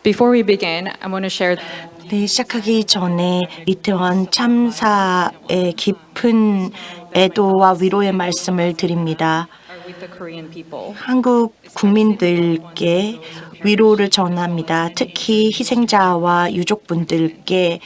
Before we begin, I want to share 네, 시작하기 전에 이태원 참사의 깊은 애도와 위로의 말씀을 드립니다. with the Korean people. 한국 국민들께 위로를 전합니다. 특히 희생자와 유족분들께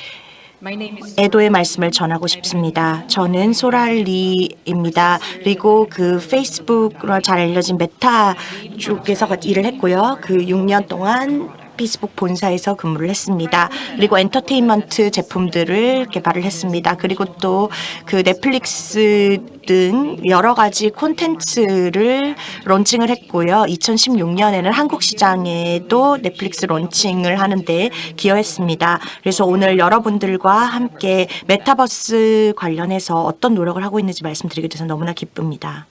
My name is 애도의 말씀을 전하고 싶습니다. 저는 소랄리입니다. 그리고 그 페이스북으로 잘 알려진 메타 쪽에서 일을 했고요. 그 6년 동안 페이스북 본사에서 근무를 했습니다. 그리고 엔터테인먼트 제품들을 개발을 했습니다. 그리고 또 그 넷플릭스 등 여러 가지 콘텐츠를 론칭을 했고요. 2016년에는 한국 시장에도 넷플릭스 론칭을 하는데 기여했습니다. 그래서 오늘 여러분들과 함께 메타버스 관련해서 어떤 노력을 하고 있는지 말씀드리게 돼서 너무나 기쁩니다.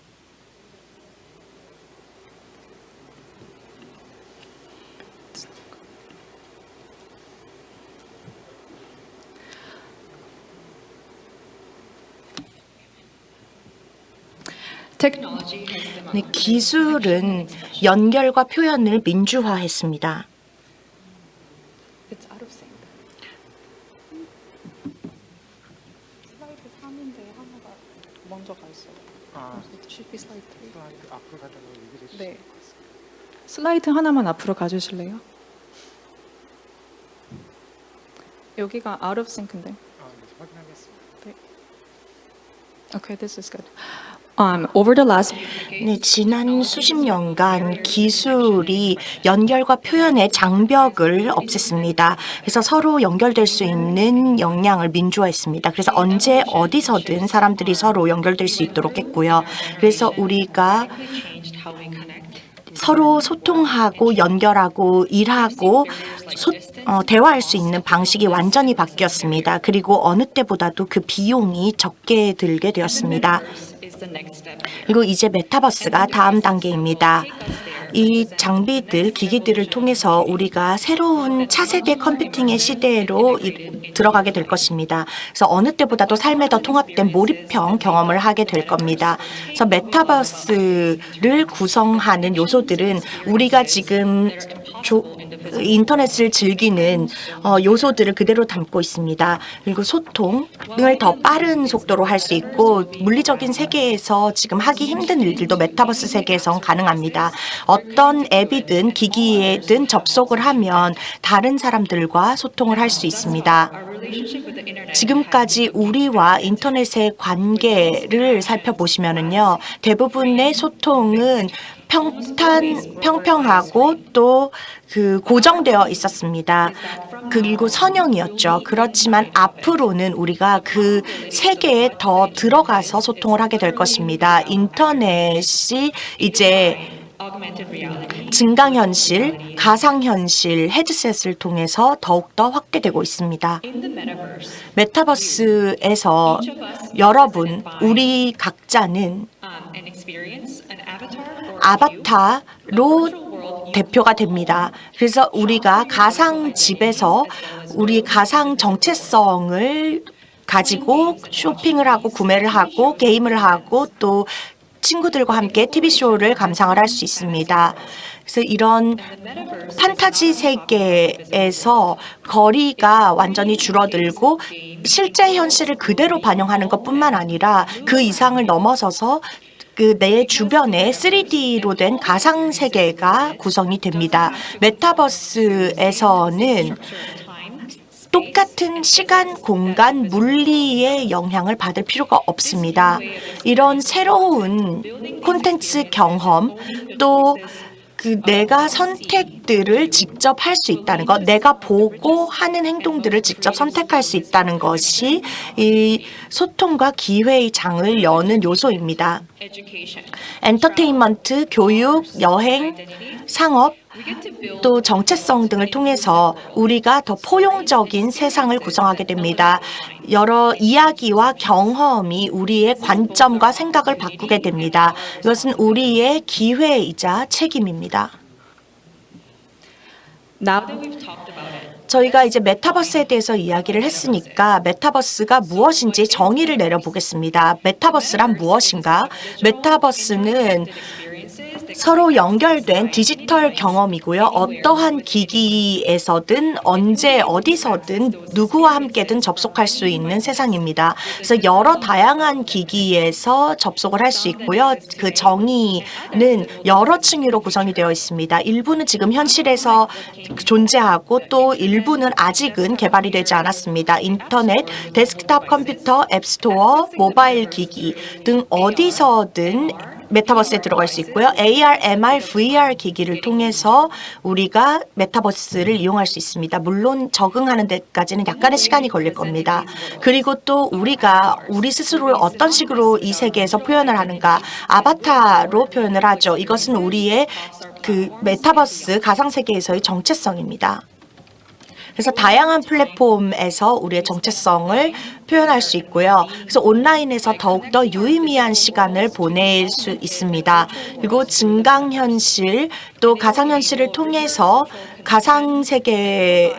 technology. 네, 기술은 연결과 표현을 민주화했습니다. It's out of sync. 슬라이드 3인데 하나가 먼저 가 있어요. It should be slide 3. 앞으로 가자고 얘기를 해주세요. 네. 슬라이드 하나만 앞으로 가주실래요? 여기가 out of sync인데. 네, 확인하겠습니다. Okay, this is good. Over the last 네, 지난 수십 년간 기술이 연결과 표현의 장벽을 없앴습니다. 그래서 서로 연결될 수 있는 역량을 민주화했습니다. 그래서 언제 어디서든 사람들이 서로 연결될 수 있도록 했고요. 그래서 우리가 서로 소통하고 연결하고 일하고 대화할 수 있는 방식이 완전히 바뀌었습니다. 그리고 어느 때보다도 그 비용이 적게 들게 되었습니다. is the next step. 그리고 이제 메타버스가 다음 단계입니다. 이 장비들, 기기들을 통해서 우리가 새로운 차세대 컴퓨팅의 시대로 들어가게 될 것입니다. 그래서 어느 때보다도 삶에 더 통합된 몰입형 경험을 하게 될 겁니다. 그래서 메타버스를 구성하는 요소들은 우리가 지금 인터넷을 즐기는 요소들을 그대로 담고 있습니다. 그리고 소통을 더 빠른 속도로 할 수 있고 물리적인 세계에서 지금 하기 힘든 일들도 메타버스 세계에선 가능합니다. 어떤 앱이든 기기에든 접속을 하면 다른 사람들과 소통을 할 수 있습니다. 지금까지 우리와 인터넷의 관계를 살펴보시면은요, 대부분의 소통은 평평하고 또 그 고정되어 있었습니다. 그리고 선형이었죠. 그렇지만 앞으로는 우리가 그 세계에 더 들어가서 소통을 하게 될 것입니다. 인터넷이 이제 증강현실, 가상현실 헤드셋을 통해서 더욱더 확대되고 있습니다. 메타버스에서 여러분, 우리 각자는 아바타로 대표가 됩니다. 그래서 우리가 가상 집에서 우리 가상 정체성을 가지고 쇼핑을 하고 구매를 하고 게임을 하고 또 친구들과 함께 TV쇼를 감상을 할 수 있습니다. 그래서 이런 판타지 세계에서 거리가 완전히 줄어들고 실제 현실을 그대로 반영하는 것뿐만 아니라 그 이상을 넘어서서 그 내 주변에 3D로 된 가상 세계가 구성이 됩니다. 메타버스에서는 똑같은 시간, 공간, 물리의 영향을 받을 필요가 없습니다. 이런 새로운 콘텐츠 경험 또 그 내가 선택들을 직접 할 수 있다는 것, 내가 보고 하는 행동들을 직접 선택할 수 있다는 것이 이 소통과 기회의 장을 여는 요소입니다. 엔터테인먼트, 교육, 여행, 상업, 또 정체성 등을 통해서 우리가 더 포용적인 세상을 구성하게 됩니다. 여러 이야기와 경험이 우리의 관점과 생각을 바꾸게 됩니다. 이것은 우리의 기회이자 책임입니다. Now that we've talked about it, 저희가 이제 메타버스에 대해서 이야기를 했으니까 메타버스가 무엇인지 정의를 내려보겠습니다. 메타버스란 무엇인가? 메타버스는 서로 연결된 디지털 경험이고요. 어떠한 기기에서든 언제 어디서든 누구와 함께든 접속할 수 있는 세상입니다. 그래서 여러 다양한 기기에서 접속을 할 수 있고요. 그 정의는 여러 층위로 구성이 되어 있습니다. 일부는 지금 현실에서 존재하고 또 일부는 아직은 개발이 되지 않았습니다. 인터넷, 데스크탑 컴퓨터, 앱스토어, 모바일 기기 등 어디서든 메타버스에 들어갈 수 있고요. AR, MR, VR 기기를 통해서 우리가 메타버스를 이용할 수 있습니다. 물론 적응하는 데까지는 약간의 시간이 걸릴 겁니다. 그리고 또 우리가 우리 스스로를 어떤 식으로 이 세계에서 표현을 하는가, 아바타로 표현을 하죠. 이것은 우리의 그 메타버스 가상세계에서의 정체성입니다. 그래서 다양한 플랫폼에서 우리의 정체성을 표현할 수 있고요. 그래서 온라인에서 더욱더 유의미한 시간을 보낼 수 있습니다. 그리고 증강현실 또 가상현실을 통해서 가상세계에서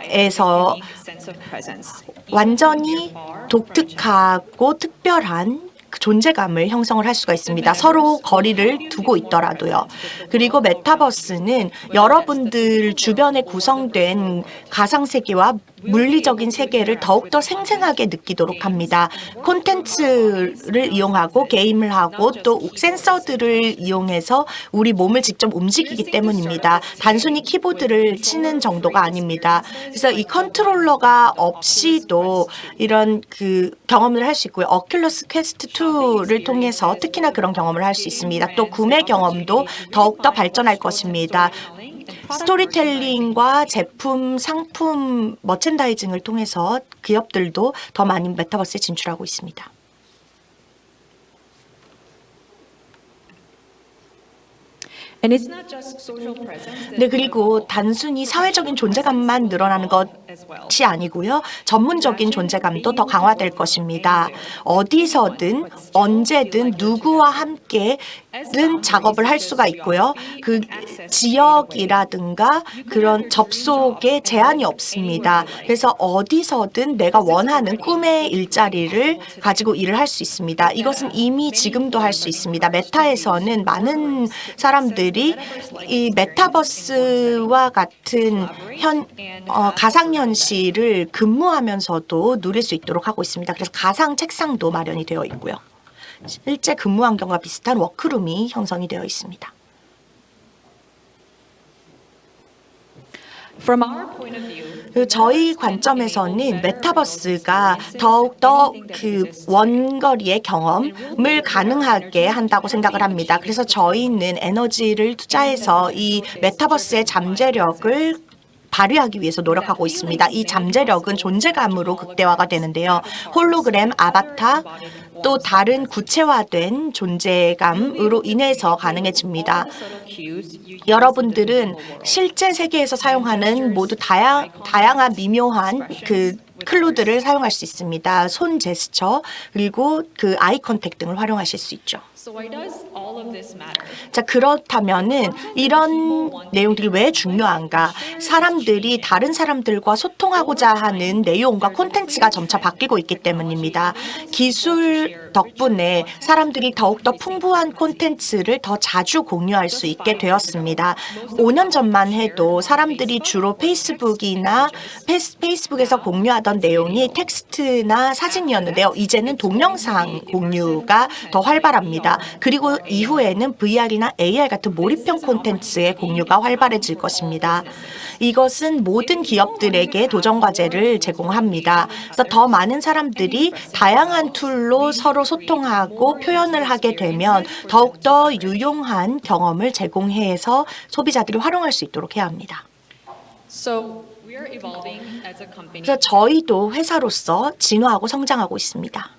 완전히 독특하고 특별한 그 존재감을 형성을 할 수가 있습니다. 서로 거리를 두고 있더라도요. 그리고 메타버스는 여러분들 주변에 구성된 가상세계와 물리적인 세계를 더욱더 생생하게 느끼도록 합니다. 콘텐츠를 이용하고 게임을 하고 또 센서들을 이용해서 우리 몸을 직접 움직이기 때문입니다. 단순히 키보드를 치는 정도가 아닙니다. 그래서 이 컨트롤러가 없이도 이런 그 경험을 할 수 있고요. 어큘러스 퀘스트 2를 통해서 특히나 그런 경험을 할 수 있습니다. 또 구매 경험도 더욱더 발전할 것입니다. 스토리텔링과 제품, 상품, 머첸다이징을 통해서 기업들도 더 많은 메타버스에 진출하고 있습니다. 네, 그리고 단순히 사회적인 존재감만 늘어나는 것이 아니고요. 전문적인 존재감도 더 강화될 것입니다. 어디서든 언제든 누구와 함께든 작업을 할 수가 있고요. 그 지역이라든가 그런 접속에 제한이 없습니다. 그래서 어디서든 내가 원하는 꿈의 일자리를 가지고 일을 할 수 있습니다. 이것은 이미 지금도 할 수 있습니다. 메타에서는 많은 사람들이 이 메타버스와 같은 가상현실을 근무하면서도 누릴 수 있도록 하고 있습니다. 그래서 가상 책상도 마련이 되어 있고요. 실제 근무 환경과 비슷한 워크룸이 형성이 되어 있습니다. 저희 관점에서는 메타버스가 더욱더 그 원거리의 경험을 가능하게 한다고 생각을 합니다. 그래서 저희는 에너지를 투자해서 이 메타버스의 잠재력을 발휘하기 위해서 노력하고 있습니다. 이 잠재력은 존재감으로 극대화가 되는데요. 홀로그램, 아바타, 또 다른 구체화된 존재감으로 인해서 가능해집니다. 여러분들은 실제 세계에서 사용하는 모두 다양한 미묘한 그 클루드를 사용할 수 있습니다. 손 제스처 그리고 그 아이 컨택 등을 활용하실 수 있죠. 자, 그렇다면은 이런 내용들이 왜 중요한가? 사람들이 다른 사람들과 소통하고자 하는 내용과 콘텐츠가 점차 바뀌고 있기 때문입니다. 기술 덕분에 사람들이 더욱더 풍부한 콘텐츠를 더 자주 공유할 수 있게 되었습니다. 5년 전만 해도 사람들이 주로 페이스북에서 공유하던 내용이 텍스트나 사진이었는데요. 이제는 동영상 공유가 더 활발합니다. 그리고 이후에는 VR이나 AR 같은 몰입형 콘텐츠의 공유가 활발해질 것입니다. 이것은 모든 기업들에게 도전 과제를 제공합니다. 그래서 더 많은 사람들이 다양한 툴로 서로 소통하고 표현을 하게 되면 더욱더 유용한 경험을 제공해서 소비자들이 활용할 수 있도록 해야 합니다. 그래서 저희도 회사로서 진화하고 성장하고 있습니다.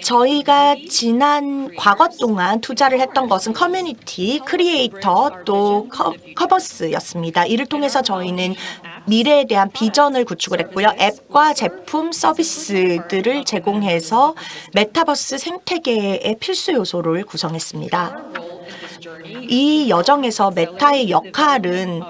저희가 지난 과거 동안 투자를 했던 것은 커뮤니티, 크리에이터, 또 커버스였습니다. 이를 통해서 저희는 미래에 대한 비전을 구축을 했고요. 앱과 제품, 서비스들을 제공해서 메타버스 생태계의 필수 요소를 구성했습니다. 이 여정에서 메타의 역할은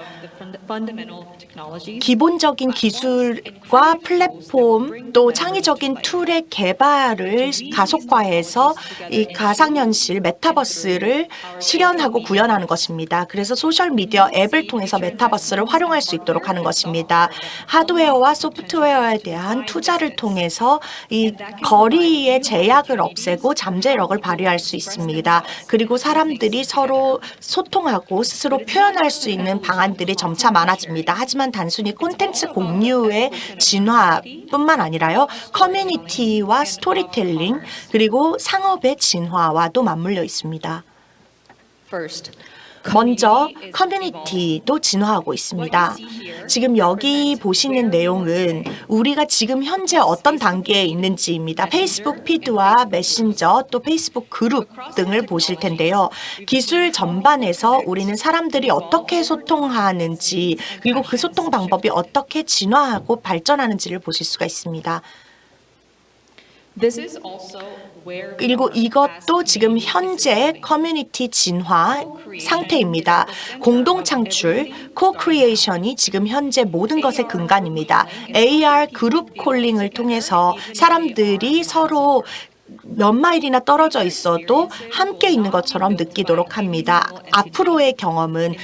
기본적인 기술과 플랫폼 또 창의적인 툴의 개발을 가속화해서 이 가상현실 메타버스를 실현하고 구현하는 것입니다. 그래서 소셜미디어 앱을 통해서 메타버스를 활용할 수 있도록 하는 것입니다. 하드웨어와 소프트웨어에 대한 투자를 통해서 이 거리의 제약을 없애고 잠재력을 발휘할 수 있습니다. 그리고 사람들이 서로 소통하고 스스로 표현할 수 있는 방안들이 점차 많아집니다. 하지만 단순히 콘텐츠 공유의 진화뿐만 아니라요. 커뮤니티와 스토리텔링 그리고 상업의 진화와도 맞물려 있습니다. 먼저 커뮤니티도 진화하고 있습니다. 지금 여기 보시는 내용은 우리가 지금 현재 어떤 단계에 있는지입니다. 페이스북 피드와 메신저 또 페이스북 그룹 등을 보실 텐데요. 기술 전반에서 우리는 사람들이 어떻게 소통하는지 그리고 그 소통 방법이 어떻게 진화하고 발전하는지를 보실 수가 있습니다. 그리고 이것도 지금 현재 커뮤니티 진화 상태입니다. 공동 창출, co-creation이 지금 현재 모든 것의 근간입니다. AR 그룹 콜링을 통해서 사람들이 서로 몇 마일이나 떨어져 있어도 함께 있는 것처럼 느끼도록 합니다. 앞으로의 경험은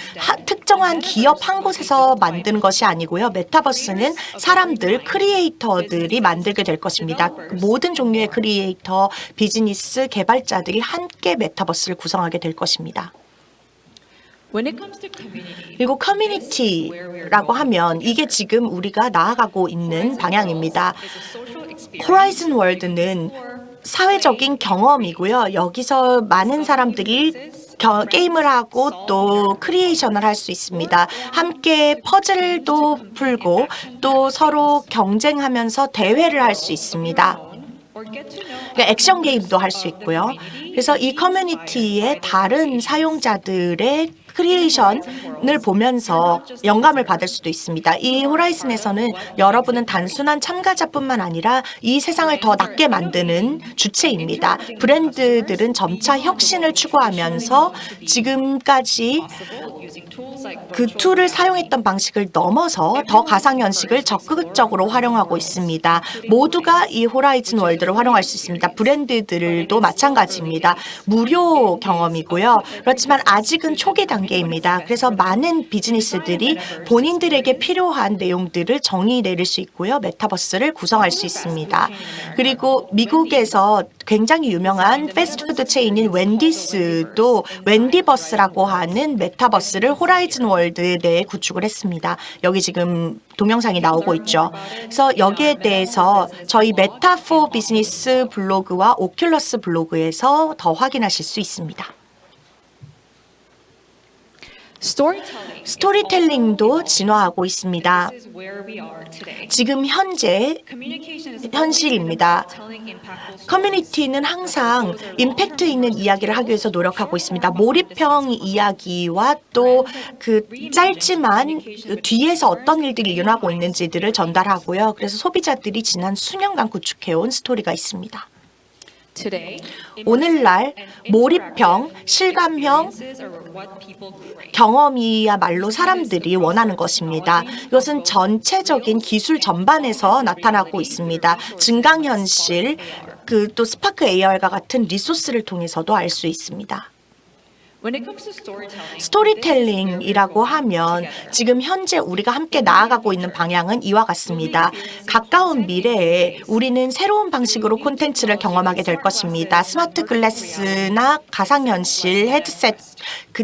특정한 기업 한 곳에서 만드는 것이 아니고요. 메타버스는 사람들, 크리에이터들이 만들게 될 것입니다. 모든 종류의 크리에이터, 비즈니스, 개발자들이 함께 메타버스를 구성하게 될 것입니다. 그리고 커뮤니티라고 하면 이게 지금 우리가 나아가고 있는 방향입니다. 호라이즌 월드는 사회적인 경험이고요. 여기서 많은 사람들이 게임을 하고 또 크리에이션을 할 수 있습니다. 함께 퍼즐도 풀고 또 서로 경쟁하면서 대회를 할 수 있습니다. 액션 게임도 할 수 있고요. 그래서 이 커뮤니티의 다른 사용자들의 크리에이션을 보면서 영감을 받을 수도 있습니다. 이 호라이즌에서는 여러분은 단순한 참가자뿐만 아니라 이 세상을 더 낫게 만드는 주체입니다. 브랜드들은 점차 혁신을 추구하면서 지금까지 그 툴을 사용했던 방식을 넘어서 더 가상현실을 적극적으로 활용하고 있습니다. 모두가 이 호라이즌 월드를 활용할 수 있습니다. 브랜드들도 마찬가지입니다. 무료 경험이고요. 그렇지만 아직은 초기 단계입니다. 그래서 많은 비즈니스들이 본인들에게 필요한 내용들을 정의 내릴 수 있고요. 메타버스를 구성할 수 있습니다. 그리고 미국에서 굉장히 유명한 패스트푸드 체인인 웬디스도 웬디버스라고 하는 메타버스를 호라이즌 월드 내에 구축을 했습니다. 여기 지금 동영상이 나오고 있죠. 그래서 여기에 대해서 저희 메타포 비즈니스 블로그와 오큘러스 블로그에서 더 확인하실 수 있습니다. 스토리텔링도 진화하고 있습니다. 지금 현재 현실입니다. 커뮤니티는 항상 임팩트 있는 이야기를 하기 위해서 노력하고 있습니다. 몰입형 이야기와 또 그 짧지만 뒤에서 어떤 일들이 일어나고 있는지들을 전달하고요. 그래서 소비자들이 지난 수년간 구축해온 스토리가 있습니다. 오늘날 몰입형, 실감형 경험이야말로 사람들이 원하는 것입니다. 이것은 전체적인 기술 전반에서 나타나고 있습니다. 증강현실, 또 스파크 AR과 같은 리소스를 통해서도 알 수 있습니다. 스토리텔링이라고 하면 지금 현재 우리가 함께 나아가고 있는 방향은 이와 같습니다. 가까운 미래에 우리는 새로운 방식으로 콘텐츠를 경험하게 될 것입니다. 스마트 글래스나 가상현실 헤드셋,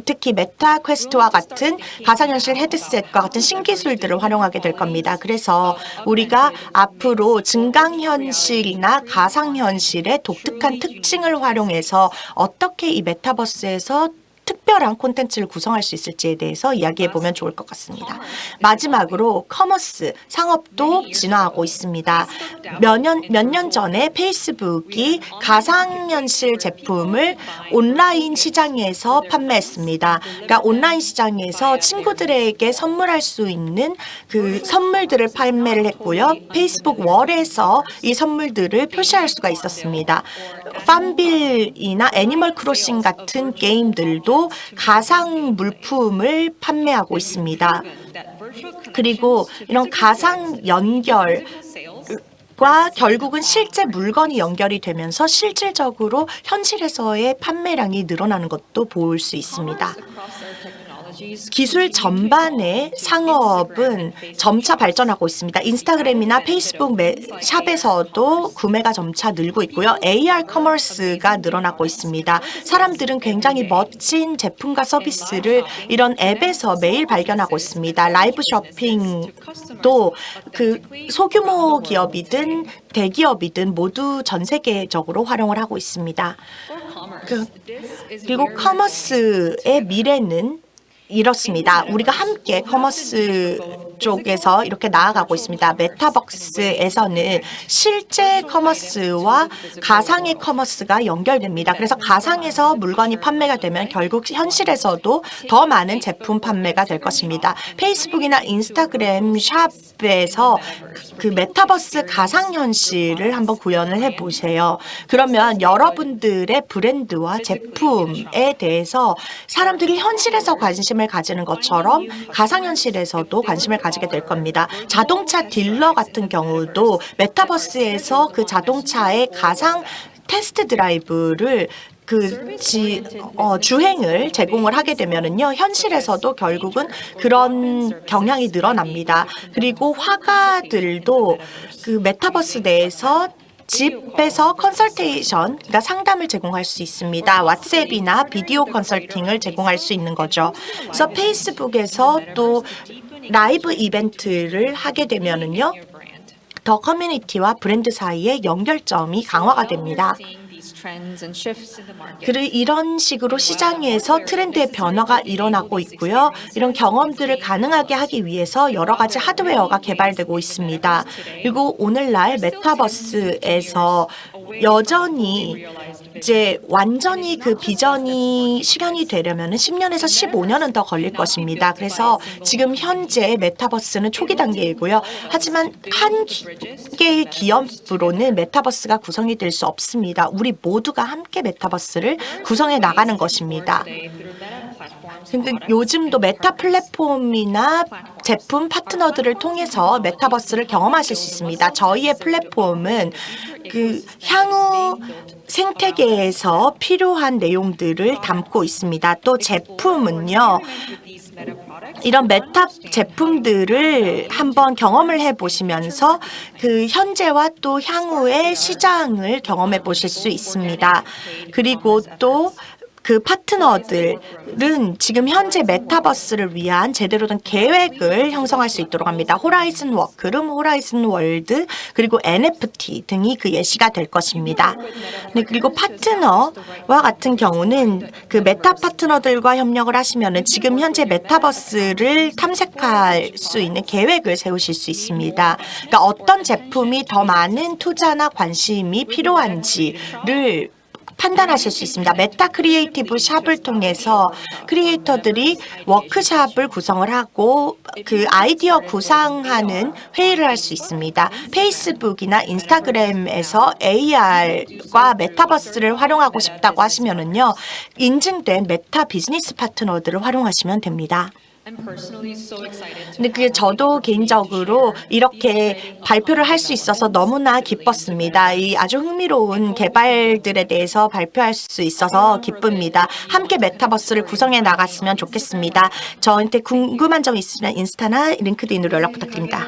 특히 메타 퀘스트와 같은 가상현실 헤드셋과 같은 신기술들을 활용하게 될 겁니다. 그래서 우리가 앞으로 증강현실이나 가상현실의 독특한 특징을 활용해서 어떻게 이 메타버스에서 특별한 콘텐츠를 구성할 수 있을지에 대해서 이야기해 보면 좋을 것 같습니다. 마지막으로 커머스, 상업도 진화하고 있습니다. 몇 년 전에 페이스북이 가상현실 제품을 온라인 시장에서 판매했습니다. 그러니까 온라인 시장에서 친구들에게 선물할 수 있는 그 선물들을 판매를 했고요. 페이스북 월에서 이 선물들을 표시할 수가 있었습니다. 팜빌이나 애니멀 크로싱 같은 게임들도 가상 물품을 판매하고 있습니다. 그리고 이런 가상 연결 과 결국은 실제 물건이 연결이 되면서 실질적으로 현실에서의 판매량이 늘어나는 것도 볼 수 있습니다. 기술 전반의 상업은 점차 발전하고 있습니다. 인스타그램이나 페이스북 샵에서도 구매가 점차 늘고 있고요. AR 커머스가 늘어나고 있습니다. 사람들은 굉장히 멋진 제품과 서비스를 이런 앱에서 매일 발견하고 있습니다. 라이브 쇼핑도 그 소규모 기업이든 대기업이든 모두 전 세계적으로 활용을 하고 있습니다. 그리고 커머스의 미래는 이렇습니다. 우리가 함께 커머스 쪽에서 이렇게 나아가고 있습니다. 메타버스에서는 실제 커머스와 가상의 커머스가 연결됩니다. 그래서 가상에서 물건이 판매가 되면 결국 현실에서도 더 많은 제품 판매가 될 것입니다. 페이스북이나 인스타그램 샵에서 그 메타버스 가상현실을 한번 구현을 해보세요. 그러면 여러분들의 브랜드와 제품에 대해서 사람들이 현실에서 관심을 가지는 것처럼 가상현실에서도 관심을 가지게 될 겁니다. 자동차 딜러 같은 경우도 메타버스에서 그 자동차의 가상 테스트 드라이브를 주행을 제공을 하게 되면은요, 현실에서도 결국은 그런 경향이 늘어납니다. 그리고 화가들도 그 메타버스 내에서 집에서 컨설테이션, 그러니까 상담을 제공할 수 있습니다. 왓츠앱이나 비디오 컨설팅을 제공할 수 있는 거죠. 그래서 페이스북에서 또 라이브 이벤트를 하게 되면은요, 더 커뮤니티와 브랜드 사이의 연결점이 강화가 됩니다. 그리고 이런 식으로 시장에서 트렌드의 변화가 일어나고 있고요. 이런 경험들을 가능하게 하기 위해서 여러 가지 하드웨어가 개발되고 있습니다. 그리고 오늘날 메타버스에서 여전히 이제 완전히 그 비전이 실현이 되려면 10년에서 15년은 더 걸릴 것입니다. 그래서 지금 현재 메타버스는 초기 단계이고요. 하지만 한 개의 기업으로는 메타버스가 구성이 될 수 없습니다. 우리 모두가 함께 메타버스를 구성해 나가는 것입니다. 근데 요즘도 메타 플랫폼이나 제품 파트너들을 통해서 메타버스를 경험하실 수 있습니다. 저희의 플랫폼은 그 향후 생태계에서 필요한 내용들을 담고 있습니다. 또 제품은요, 이런 메타 제품들을 한번 경험을 해보시면서 그 현재와 또 향후의 시장을 경험해 보실 수 있습니다. 그리고 또 그 파트너들은 지금 현재 메타버스를 위한 제대로 된 계획을 형성할 수 있도록 합니다. 호라이즌 워크룸, 호라이즌 월드, 그리고 NFT 등이 그 예시가 될 것입니다. 네, 그리고 파트너와 같은 경우는 그 메타 파트너들과 협력을 하시면은 지금 현재 메타버스를 탐색할 수 있는 계획을 세우실 수 있습니다. 그러니까 어떤 제품이 더 많은 투자나 관심이 필요한지를 판단하실 수 있습니다. 메타 크리에이티브 샵을 통해서 크리에이터들이 워크샵을 구성을 하고 그 아이디어 구상하는 회의를 할 수 있습니다. 페이스북이나 인스타그램에서 AR과 메타버스를 활용하고 싶다고 하시면은요, 인증된 메타 비즈니스 파트너들을 활용하시면 됩니다. 근데 그게 저도 개인적으로 이렇게 발표를 할 수 있어서 너무나 기뻤습니다. 이 아주 흥미로운 개발들에 대해서 발표할 수 있어서 기쁩니다. 함께 메타버스를 구성해 나갔으면 좋겠습니다. 저한테 궁금한 점 있으면 인스타나 링크드인으로 연락 부탁드립니다.